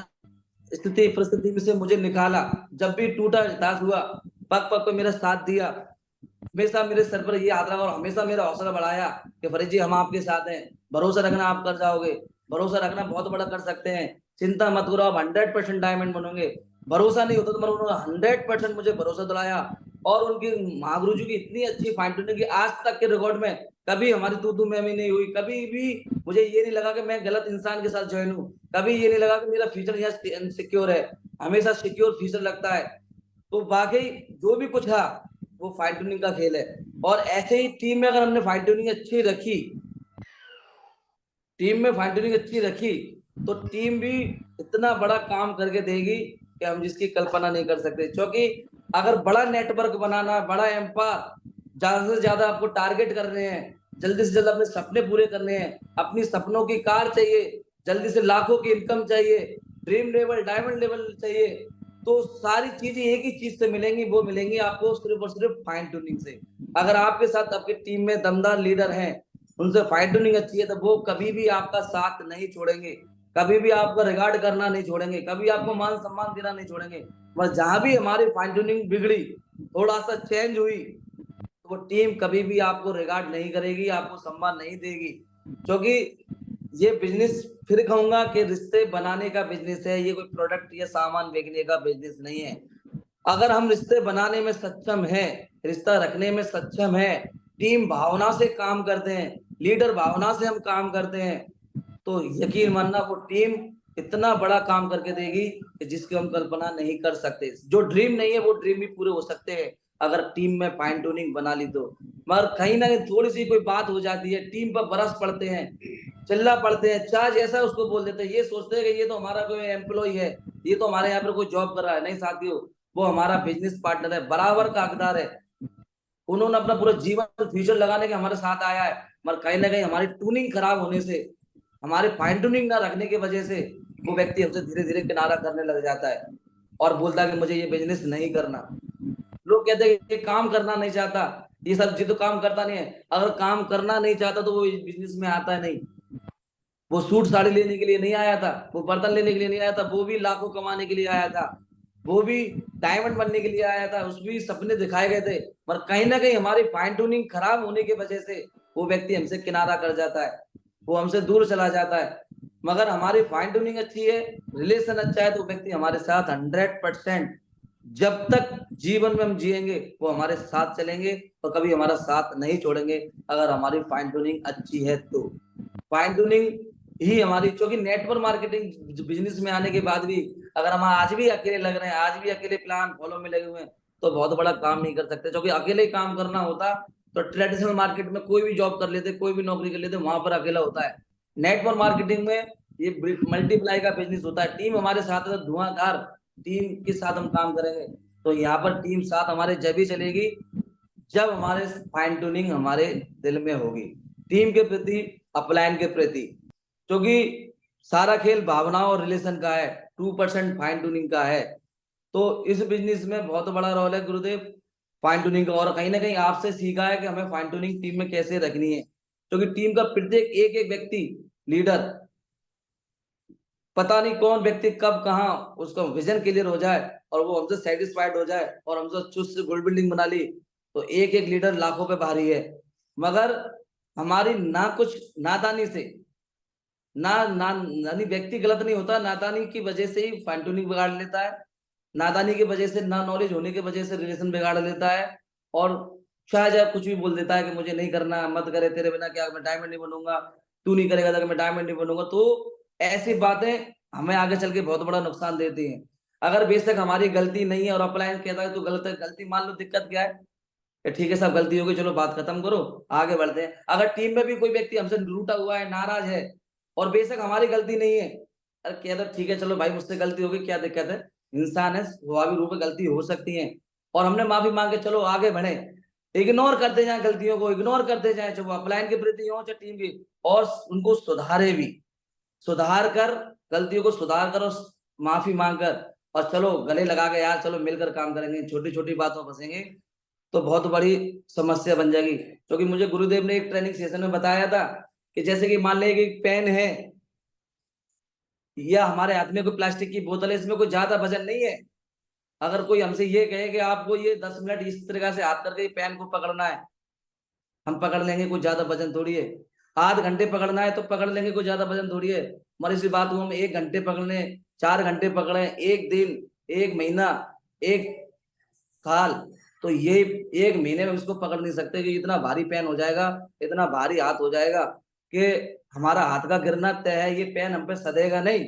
स्थिति परिस्थिति से मुझे निकाला, जब भी टूटा हताश हुआ, पग पग पे मेरा साथ दिया, हमेशा मेरे सर पर ये हाथ रखा और हमेशा मेरा हौसला बढ़ाया कि फरीद जी हम आपके साथ हैं, भरोसा रखना आप कर जाओगे, भरोसा रखना बहुत बड़ा कर सकते हैं, चिंता मत करो आप 100% डायमंड बनोगे। भरोसा नहीं होता तो मगर उन्होंने 100% मुझे भरोसा दिलाया। और उनकी महागुरु जी की इतनी अच्छी फाइन ट्यूनिंग की आज तक के रिकॉर्ड में कभी हमारी तू में नहीं हुई, कभी भी मुझे ये नहीं लगा कि मैं गलत इंसान के साथ ज्वाइन हूँ, कभी ये नहीं लगा कि मेरा फ्यूचर यहाँ सिक्योर है, हमेशा सिक्योर फ्यूचर लगता है। तो वाकई जो भी कुछ था वो फाइन ट्यूनिंग का खेल है। और ऐसे ही टीम में अगर हमने फाइन ट्यूनिंग अच्छी रखी, टीम में फाइन ट्यूनिंग अच्छी रखी, तो टीम भी इतना बड़ा काम करके देगी कि हम जिसकी कल्पना नहीं कर सकते। क्योंकि अगर बड़ा नेटवर्क बनाना, बड़ा एम्पायर, ज्यादा से ज्यादा आपको टारगेट करने हैं, जल्दी से जल्द अपने सपने पूरे करने हैं, अपनी सपनों की कार चाहिए, जल्दी से लाखों की इनकम चाहिए, ड्रीम लेवल, डायमंड लेवल चाहिए, तो सारी चीजें एक ही चीज से मिलेंगी, वो मिलेंगी आपको सिर्फ और सिर्फ फाइन ट्यूनिंग से। अगर आपके साथ आपकी टीम में दमदार लीडर हैं, उनसे फाइन ट्यूनिंग अच्छी है, तो वो कभी भी आपका साथ नहीं छोड़ेंगे, कभी भी आपका रिगार्ड करना नहीं छोड़ेंगे, कभी आपको मान सम्मान देना नहीं छोड़ेंगे। बस जहां भी हमारी फाइन ट्यूनिंग बिगड़ी, थोड़ा सा चेंज हुई, तो वो टीम कभी भी आपको रिगार्ड नहीं करेगी, आपको सम्मान नहीं देगी। क्योंकि ये बिजनेस, फिर कहूंगा कि रिश्ते बनाने का बिजनेस है, ये कोई प्रोडक्ट या सामान बेचने का बिजनेस नहीं है। अगर हम रिश्ते बनाने में सक्षम हैं, रिश्ता रखने में सक्षम है, टीम भावना से काम करते हैं, लीडर भावना से हम काम करते हैं, तो यकीन मानना वो टीम इतना बड़ा काम करके देगी कि जिसकी हम कल्पना नहीं कर सकते। जो ड्रीम नहीं है वो ड्रीम भी पूरे हो सकते हैं अगर टीम में फाइन ट्यूनिंग बना ली तो। मगर कहीं ना कहीं थोड़ी सी कोई बात हो जाती है, टीम पर बरस पड़ते हैं, चिल्ला पड़ते हैं, चाहे जैसा उसको बोल देते हैं, ये सोचते हैं कि ये तो हमारा कोई एम्प्लॉय है, ये तो हमारे यहाँ पर कोई जॉब कर रहा है। नहीं साथियों, वो हमारा बिजनेस पार्टनर है, बराबर का हकदार है। उन्होंने अपना पूरा जीवन फ्यूचर लगाने के हमारे साथ आया है। मगर कहीं ना कहीं हमारी ट्यूनिंग खराब होने से, हमारे फाइन ट्यूनिंग ना रखने की वजह से, वो व्यक्ति हमसे धीरे धीरे किनारा करने लग जाता है और बोलता है कि मुझे ये बिजनेस नहीं करना। लोग कहते हैं कि काम करना नहीं चाहता, ये सब जी तो काम करता नहीं है। अगर काम करना नहीं चाहता तो वो बिजनेस में आता नहीं। वो सूट साड़ी लेने के लिए नहीं आया था, वो बर्तन लेने के लिए नहीं आया था, वो भी लाखों कमाने के लिए आया था, वो भी डायमंड बनने के लिए आया था, उसमें भी सपने दिखाए गए थे। पर कहीं ना कहीं हमारी फाइन ट्यूनिंग खराब होने की वजह से वो व्यक्ति हमसे किनारा कर जाता है, वो हमसे दूर चला जाता है। मगर हमारी फाइन ट्यूनिंग अच्छी है, रिलेशन अच्छा है, तो व्यक्ति हमारे साथ 100% जब तक जीवन में हम जिएंगे वो हमारे साथ चलेंगे और कभी हमारा साथ नहीं छोड़ेंगे, अगर हमारी फाइन ट्यूनिंग अच्छी है तो। फाइन ट्यूनिंग ही हमारी, क्योंकि नेटवर्क मार्केटिंग बिजनेस में आने के बाद भी अगर हम आज भी अकेले लग रहे हैं, आज भी अकेले प्लान फॉलो में लगे हुए हैं, तो बहुत बड़ा काम नहीं कर सकते। क्योंकि अकेले ही काम करना होता तो ट्रेडिशनल मार्केट में कोई भी जॉब कर लेते, कोई भी नौकरी कर लेते, वहां पर अकेला होता है। नेटवर्क मार्केटिंग में ये मल्टीप्लाई का बिजनेस होता है। टीम हमारे साथ है तो धुआंधार टीम के साथ हम काम करेंगे। तो यहाँ पर टीम साथ हमारे जब ही चलेगी जब हमारे फाइन ट्यूनिंग हमारे दिल में होगी, टीम के प्रति, अपलाइन के प्रति। क्योंकि सारा खेल भावनाओं और रिलेशन का है, 2% फाइन ट्यूनिंग का है। तो इस बिजनेस में बहुत बड़ा रोल है गुरुदेव फाइन ट्यूनिंग का। और कहीं ना कहीं आपसे सीखा है कि हमें फाइन ट्यूनिंग टीम में कैसे रखनी है। क्योंकि टीम का प्रत्येक एक एक व्यक्ति लीडर, पता नहीं कौन व्यक्ति कब कहाँ उसका विजन क्लियर हो जाए और वो हमसे सेटिस्फाइड हो जाए और हमसे चुस्त गुड बिल्डिंग बना ली, तो एक एक लीडर लाखों पे भारी है। मगर हमारी ना कुछ नादानी से, ना ना यानी व्यक्ति गलत नहीं होता, नादानी की वजह से ही फाइन ट्यूनिंग बिगाड़ लेता है, नादानी की वजह से, ना नॉलेज होने की वजह से रिलेशन बिगाड़ लेता है। और शायद कुछ भी बोल देता है कि मुझे नहीं करना, मत करे, तेरे बिना क्या मैं डायमंड नहीं बनूंगा, तू नहीं करेगा तो मैं डायमंड नहीं बनूंगा। तो ऐसी बातें हमें आगे चल के बहुत बड़ा नुकसान देती हैं। अगर बेशक हमारी गलती नहीं है और अपलाइन कहता है तो गलत है, गलती मान लो, दिक्कत क्या है कि ठीक है सब गलती होगी, चलो बात खत्म करो, आगे बढ़ते हैं। अगर टीम में भी कोई व्यक्ति हमसे रूठा हुआ है, नाराज है, और बेशक हमारी गलती नहीं है, अरे कहता ठीक है चलो भाई मुझसे गलती होगी, क्या दिक्कत है, इंसान है, स्वाभाविक रूप में गलती हो सकती है, और हमने माफी मांग के चलो आगे बढ़े। इग्नोर करते जाए गलतियों को, इग्नोर करते जाए, चाहे वो अपलाइन के प्रति हो चाहे टीम की, और उनको सुधारे भी, सुधार कर, गलतियों को सुधार कर और माफी मांग कर, और चलो गले लगा के यार चलो मिलकर काम करेंगे, छोटी छोटी बातों फंसेंगे तो बहुत बड़ी समस्या बन जाएगी। क्योंकि मुझे गुरुदेव ने एक ट्रेनिंग सेशन में बताया था कि जैसे कि मान लें कि पेन है या हमारे हाथ में कोई प्लास्टिक की बोतल है, इसमें कोई ज्यादा वजन नहीं है। अगर कोई हमसे ये कहे कि आपको ये 10 मिनट इस तरह से हाथ करके पेन को पकड़ना है, हम पकड़ लेंगे, कोई ज्यादा वजन थोड़ी है। आध घंटे पकड़ना है तो पकड़ लेंगे, कोई ज्यादा वजन थोड़ी है। मगर इसी बात को हम 1 घंटे पकड़ लें, 4 घंटे पकड़े, 1 दिन, 1 महीना, 1 साल, तो ये 1 महीने में उसको पकड़ नहीं सकते कि इतना भारी पेन हो जाएगा, इतना भारी हाथ हो जाएगा कि हमारा हाथ का गिरना तय है, ये पेन हम पे सदेगा नहीं,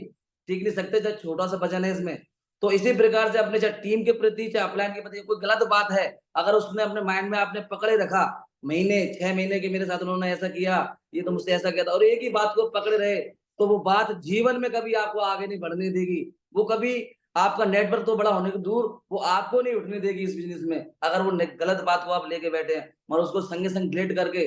टीक नहीं सकते, चाहे छोटा सा वजन है इसमें। तो इसी प्रकार से अपने चाहे टीम के प्रति चाहे अपलाइन के प्रति कोई गलत बात है, अगर उसने अपने माइंड में आपने पकड़े रखा, महीने 6 महीने के मेरे साथ उन्होंने ऐसा किया, ये तो मुझसे ऐसा किया था, और एक ही बात को पकड़े रहे, तो वो बात जीवन में कभी आपको आगे नहीं बढ़ने देगी। वो कभी आपका नेटवर्क तो बड़ा होने के दूर, वो आपको नहीं उठने देगी इस बिजनेस में, अगर वो गलत बात को आप लेके बैठे हैं। और उसको संगे संग डिलीट करके,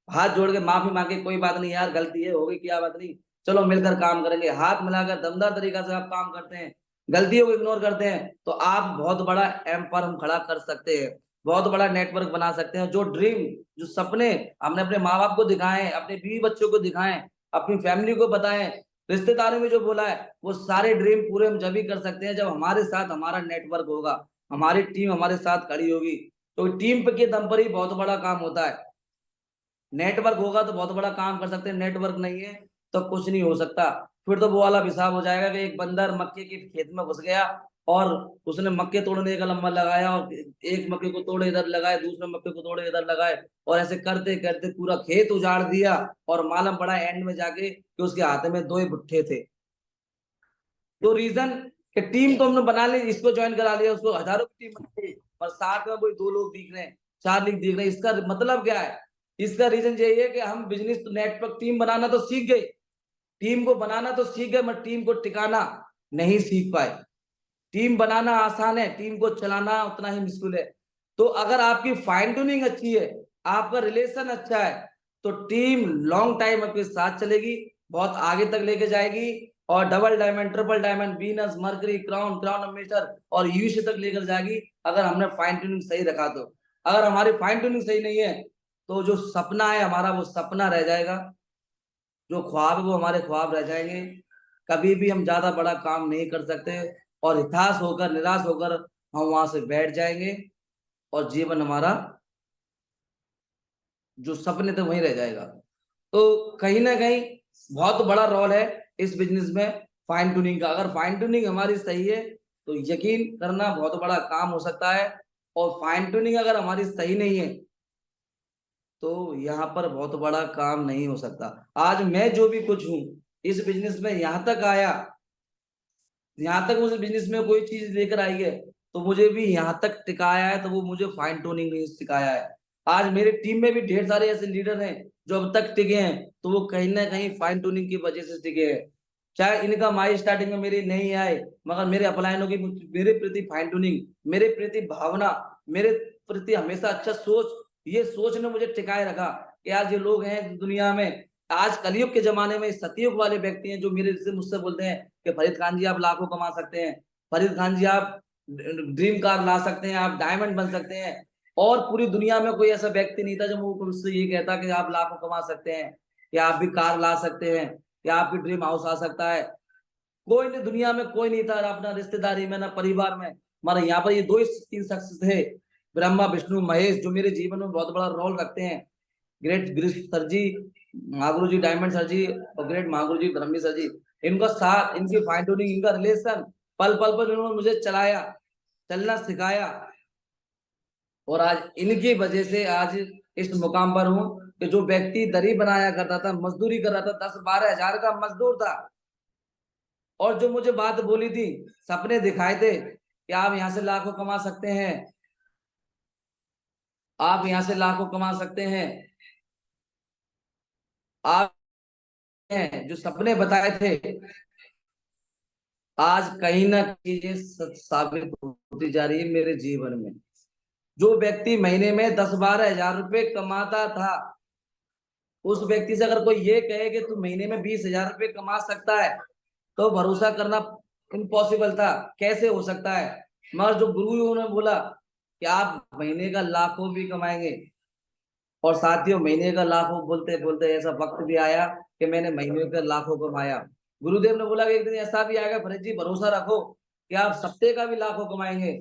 हाथ जोड़ के माफी मांगे, कोई बात नहीं यार गलती है, होगी, क्या बात नहीं, चलो मिलकर काम करेंगे, हाथ मिलाकर दमदार तरीका से आप काम करते हैं, गलतियों को इग्नोर करते हैं, तो आप बहुत बड़ा एम्पायर हम खड़ा कर सकते हैं, बहुत बड़ा नेटवर्क बना सकते हैं। जो ड्रीम, जो सपने हमने अपने माँ बाप को दिखाए, अपने बीवी बच्चों को दिखाएं, अपनी फैमिली को बताएं, रिश्तेदारों में जो बोला है, वो सारे ड्रीम पूरे हम जब ही कर सकते हैं जब हमारे साथ हमारा नेटवर्क होगा, हमारी टीम हमारे साथ खड़ी होगी। तो टीम के दम पर ही बहुत बड़ा काम होता है। नेटवर्क होगा तो बहुत बड़ा काम कर सकते हैं, नेटवर्क नहीं है तो कुछ नहीं हो सकता। फिर तो वो वाला हिसाब हो जाएगा कि एक बंदर मक्के के खेत में घुस गया और उसने मक्के तोड़ने का लंबा लगाया, और एक मक्के को तोड़े इधर लगाए, दूसरे मक्के को तोड़े इधर लगाए, और ऐसे करते करते पूरा खेत उजाड़ दिया। और मालूम पड़ा एंड में जाके कि उसके हाथ में 2 ही भुट्टे थे। तो रीजन कि टीम तो हमने बना ली, इसको ज्वाइन करा लिया, उसको हजारों की टीम बन गई, पर साथ में कोई 2 लोग दिख रहे हैं, 4 लोग दिख रहे हैं। इसका मतलब क्या है? इसका रीजन यही है कि हम बिजनेस नेटवर्क टीम बनाना तो सीख गए, टीम को बनाना तो सीख गए, मगर टीम को टिकाना नहीं सीख पाए। टीम बनाना आसान है, टीम को चलाना उतना ही मुश्किल है। तो अगर आपकी फाइन ट्यूनिंग अच्छी है, आपका रिलेशन अच्छा है, तो टीम लॉन्ग टाइम आपके साथ चलेगी, बहुत आगे तक लेके जाएगी। और double diamond, triple diamond, Venus, mercury, crown, crown ambassador और यूसी तक लेकर जाएगी, अगर हमने फाइन ट्यूनिंग सही रखा तो। अगर हमारी फाइन ट्यूनिंग सही नहीं है तो जो सपना है हमारा वो सपना रह जाएगा, जो ख्वाब है वो हमारे ख्वाब रह जाएंगे। कभी भी हम ज्यादा बड़ा काम नहीं कर सकते और हताश होकर, निराश होकर हम वहां से बैठ जाएंगे और जीवन हमारा जो सपने थे वहीं रह जाएगा। तो कहीं ना कहीं बहुत बड़ा रोल है इस बिजनेस में फाइन ट्यूनिंग का। अगर फाइन ट्यूनिंग हमारी सही है तो यकीन करना बहुत बड़ा काम हो सकता है, और फाइन ट्यूनिंग अगर हमारी सही नहीं है तो यहाँ पर बहुत बड़ा काम नहीं हो सकता। आज मैं जो भी कुछ हूँ इस बिजनेस में यहाँ तक आया, यहाँ तक मुझे बिजनेस में कोई चीज लेकर आई है तो मुझे भी यहाँ तक टिकाया है, तो वो मुझे फाइन ट्यूनिंग नहीं सिखाया है। आज मेरे टीम में भी ढेर सारे ऐसे लीडर हैं जो अब तक टिके हैं, तो वो कहीं ना कहीं फाइन ट्यूनिंग की वजह से टिके हैं। चाहे इनका माई स्टार्टिंग में मेरी नहीं आए, मगर मेरे अपलायनों की मेरे प्रति फाइन ट्यूनिंग, मेरे प्रति भावना, मेरे प्रति हमेशा अच्छा सोच, ये सोच ने मुझे टिकाए रखा कि आज ये लोग हैं दुनिया में। आज कलयुग के जमाने में सतयुग वाले व्यक्ति हैं जो मेरे से मुझसे बोलते हैं कि फरीद खान जी आप लाखों कमा सकते हैं, फरीद खान जी आप ड्रीम कार ला सकते हैं, आप डायमंड बन सकते हैं। और पूरी दुनिया में कोई ऐसा व्यक्ति नहीं था जो मुझसे ये कहता कि आप लाखों कमा सकते हैं, या आप भी कार ला सकते हैं, या आपकी ड्रीम हाउस आ सकता है। कोई नहीं, दुनिया में कोई नहीं था, अपना रिश्तेदारी में ना परिवार में। हमारे यहाँ पर ये दो तीन शख्स थे, ब्रह्मा विष्णु महेश, जो मेरे जीवन में बहुत बड़ा रोल रखते हैं। ग्रेट गिरीश सर जी, महागुरु जी डायमंड सर जी, और ग्रेट महागुरु जी ब्रह्मी सर जी। इनका साथ, इनकी फाइन ट्यूनिंग, इनका रिलेशन, पल पल पर इन्होंने मुझे चलाया, चलना सिखाया, और आज इनकी वजह से आज इस मुकाम पर हूँ कि जो व्यक्ति दरी बनाया करता था, मजदूरी कर रहा था, 10-12 हजार का मजदूर था, और जो मुझे बात बोली थी, सपने दिखाए थे कि आप यहाँ से लाखों कमा सकते हैं, आप यहाँ से लाखों कमा सकते हैं, आप हैं जो सपने बताए थे, आज कहीं ना कहीं ये सच साबित होती जा रही है मेरे जीवन में। जो व्यक्ति महीने में 10-12 हजार रुपए कमाता था, उस व्यक्ति से अगर कोई ये कहे कि तू महीने में 20 हजार रुपए कमा सकता है, तो भरोसा करना इम्पॉसिबल था, कैसे हो सकता है। मगर जो गुरु ने बोला कि आप महीने का लाखों भी कमाएंगे, और साथियों महीने का लाखों बोलते बोलते ऐसा वक्त भी आया कि मैंने महीने का लाखों कमाया। गुरुदेव ने बोला कि एक दिन ऐसा भी आएगा फरीद जी, भरोसा रखो कि आप सप्ते का भी लाखों कमाएंगे।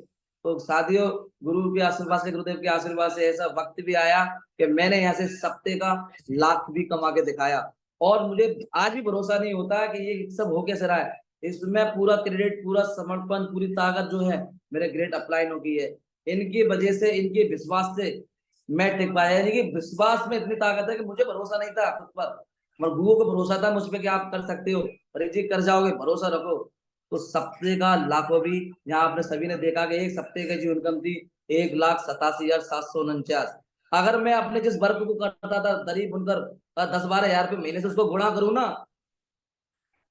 तो साथियों, गुरु के आशीर्वाद से, गुरुदेव के आशीर्वाद से ऐसा वक्त भी आया कि मैंने यहाँ से सप्ते का लाख भी कमा के दिखाया। और मुझे आज भी भरोसा नहीं होता कि ये सब हो कैसे रहा है। इसमें पूरा क्रेडिट, पूरा समर्पण, पूरी ताकत जो है मेरे ग्रेट अपलाइनों की है। इनकी वजह से, इनके विश्वास से मैं टिक पाया। यानी कि विश्वास में इतनी ताकत है कि मुझे भरोसा नहीं था खुद पर, मगर गुरुओं को भरोसा था मुझ पे कि आप कर सकते हो, अरे जी कर जाओगे, भरोसा रखो। तो सप्ते का लाखों भी, यहाँ आपने सभी ने देखा कि एक सप्ते की जो इनकम थी 1,87,749। अगर मैं अपने जिस वर्क को करता था दरी बुनकर 10-12 हजार रुपये महीने से उसको गुणा करूँ ना,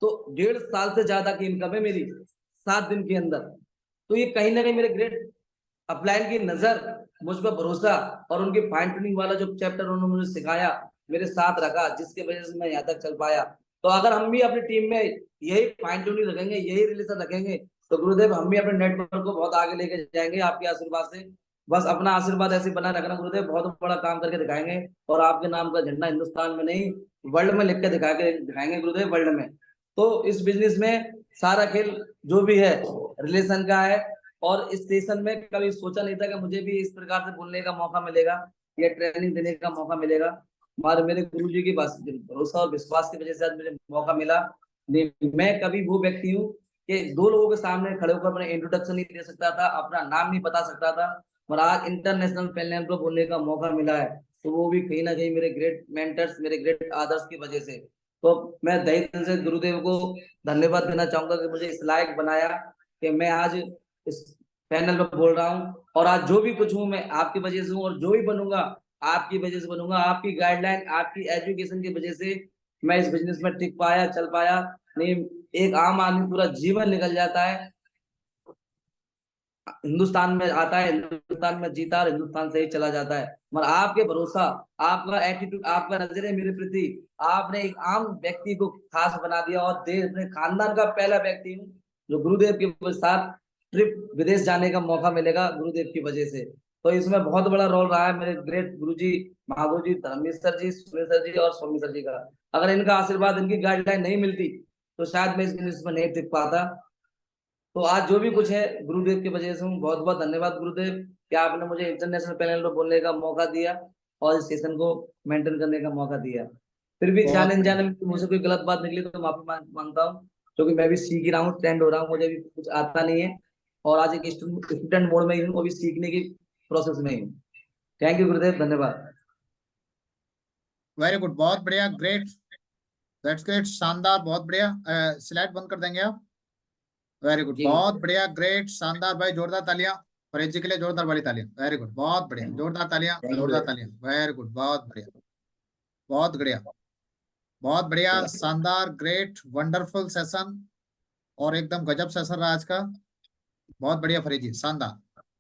तो 1.5 साल से ज्यादा की इनकम है मेरी 7 दिन के अंदर। तो ये कहीं ना कहीं मेरे ग्रेट अपलाइन की नजर, मुझ पर भरोसा, और उनकी फाइन ट्यूनिंग वाला जो चैप्टर उन्होंने मुझे सिखाया, मेरे साथ रखा, जिसकी वजह से मैं यहाँ तक चल पाया। तो अगर हम भी अपनी टीम में यही फाइन ट्यूनिंग रखेंगे, यही रिलेशन रखेंगे, तो गुरुदेव हम भी अपने नेटवर्क को बहुत आगे लेके जाएंगे आपके आशीर्वाद से। बस अपना आशीर्वाद ऐसे बना रखना गुरुदेव, बहुत बड़ा काम करके दिखाएंगे, और आपके नाम का झंडा हिंदुस्तान में नहीं वर्ल्ड में लिख के दिखाएंगे गुरुदेव, वर्ल्ड में। तो इस बिजनेस में सारा खेल जो भी है रिलेशन का है। और इस सेशन में कभी सोचा नहीं था कि मुझे भी इस प्रकार से बोलने का मौका मिलेगा या ट्रेनिंग देने का मौका मिलेगा। हमारे मेरे गुरु जी की भरोसा और विश्वास की वजह से आज मुझे मौका मिला। मैं कभी वो व्यक्ति हूँ कि 2 लोगों के सामने खड़े होकर अपना इंट्रोडक्शन नहीं दे सकता था, अपना नाम नहीं बता सकता था, और आज इंटरनेशनल पैनल को बोलने का मौका मिला है, तो वो भी कहीं ना कहीं मेरे ग्रेट मेंटर्स, मेरे ग्रेट आदर्श की वजह से। तो मैं तहे दिल से गुरुदेव को धन्यवाद देना चाहूंगा कि मुझे इस लायक बनाया कि मैं आज इस पैनल में बोल रहा हूँ। और आज जो भी कुछ हूँ मैं आपकी वजह से हूँ, और जो भी बनूंगा आपकी वजह से बनूंगा। आपकी गाइडलाइन, आपकी एजुकेशन की वजह से मैं इस बिजनेस में टिक पाया, चल पाया। नहीं, एक आम आदमी पूरा जीवन निकल जाता है हिंदुस्तान में आता है, हिंदुस्तान में जीता और हिंदुस्तान से ही चला जाता है। मगर आपके भरोसा, आपका एटीट्यूड, आपका नजरिया मेरे प्रति, आपने एक आम व्यक्ति को खास बना दिया। और देश अपने खानदान का पहला व्यक्ति हूँ जो गुरुदेव के साथ ट्रिप विदेश जाने का मौका मिलेगा गुरुदेव की वजह से। तो इसमें बहुत बड़ा रोल रहा है मेरे ग्रेट गुरु जी, महागुरु जी, धर्मेश सर जी, सुरेश सर जी और स्वामी सर जी का। अगर इनका आशीर्वाद, इनकी गाइडलाइन नहीं मिलती तो शायद मैं इसमें नहीं टिक पाता। तो आज जो भी कुछ है गुरुदेव की वजह से हूँ। बहुत बहुत धन्यवाद गुरुदेव कि आपने मुझे इंटरनेशनल पैनल में बोलने का मौका दिया और इस सेशन को मेंटेन करने का मौका दिया। फिर भी बहुत जाने बढ़िया। अनजाने में मुझसे कोई गलत बात निकली तो माफी मांगता हूँ, क्योंकि मैं भी सीख ही रहा हूँ, ट्रेंड हो रहा हूँ, मुझे भी कुछ आता नहीं है। और आज एक स्टूडेंट मोड में ही हूँ, अभी सीखने की प्रोसेस में ही हूँ। थैंक यू गुरुदेव, धन्यवाद। वेरी गुड, बहुत बढ़िया, ग्रेट, दैट्स ग्रेट, शानदार, बहुत बढ़िया। स्लाइड बंद कर देंगे आप। वेरी गुड, जी बहुत गुरुदेव। बढ़िया, ग्रेट, शानदार भाई, जोरदार तालियां फरीद जी के लिए, जोरदार वाली तालियां। वेरी गुड, बहुत बढ़िया, जोरदार तालियां, थैंक यू जोरदार गुरुदेव। तालियां, वेरी गुड, बहुत बढ़िया, बहुत बढ़िया, बहुत बढ़िया, थैंक यू। शानदार, ग्रेट, वंडरफुल सेशन, और एकदम गजब सेशन रहा आज का। बहुत बढ़िया फरीद जी, शानदार।